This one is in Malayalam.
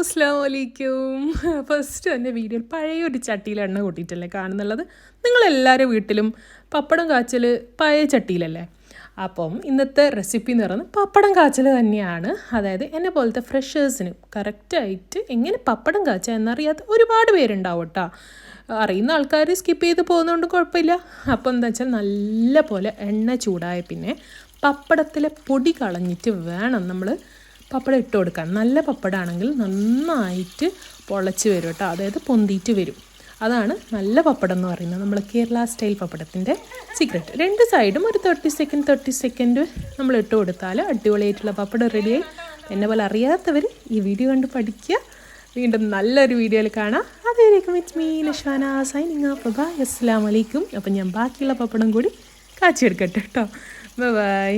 അസ്സലാമു അലൈക്കും. ഫസ്റ്റ് എൻ്റെ വീഡിയോയിൽ പഴയൊരു ചട്ടിയിൽ എണ്ണ കൂട്ടിയിട്ടല്ലേ കാണുന്നുള്ളത്. നിങ്ങളെല്ലാവരും വീട്ടിലും പപ്പടം കാച്ചൽ പഴയ ചട്ടിയിലല്ലേ? അപ്പം ഇന്നത്തെ റെസിപ്പി എന്ന് പറയുന്നത് പപ്പടം കാച്ചൽ തന്നെയാണ്. അതായത് എന്നെ പോലത്തെ ഫ്രഷേഴ്സിന് കറക്റ്റായിട്ട് എങ്ങനെ പപ്പടം കാച്ചുക എന്നറിയാത്ത ഒരുപാട് പേരുണ്ടാവും കേട്ടോ. അറിയുന്ന ആൾക്കാർ സ്കിപ്പ് ചെയ്ത് പോകുന്നതുകൊണ്ട് കുഴപ്പമില്ല. അപ്പോൾ എന്താ വെച്ചാൽ നല്ല പോലെ എണ്ണ ചൂടായ പിന്നെ പപ്പടത്തിലെ പൊടി കളഞ്ഞിട്ട് വേണം നമ്മൾ പപ്പടം ഇട്ട് കൊടുക്കാൻ. നല്ല പപ്പടമാണെങ്കിൽ നന്നായിട്ട് പൊളച്ച് വരും കേട്ടോ, അതായത് പൊന്തിയിട്ട് വരും. അതാണ് നല്ല പപ്പടം എന്ന് പറയുന്നത്, നമ്മൾ കേരള സ്റ്റൈൽ പപ്പടത്തിൻ്റെ സീക്രട്ട്. രണ്ട് സൈഡും ഒരു 30 സെക്കൻഡ് നമ്മൾ ഇട്ട് കൊടുത്താൽ അടിപൊളിയായിട്ടുള്ള പപ്പടം റെഡിയായി. എന്നെ പോലെ അറിയാത്തവർ ഈ വീഡിയോ കണ്ട് പഠിക്കുക. വീണ്ടും നല്ലൊരു വീഡിയോയിൽ കാണാം. അതേക്കും it's me Lashana signing off. Bye, അസ്സലാമു അലൈക്കും. അപ്പം ഞാൻ ബാക്കിയുള്ള പപ്പടം കൂടി കാച്ചിയെടുക്കട്ടെ കേട്ടോ. ബൈ.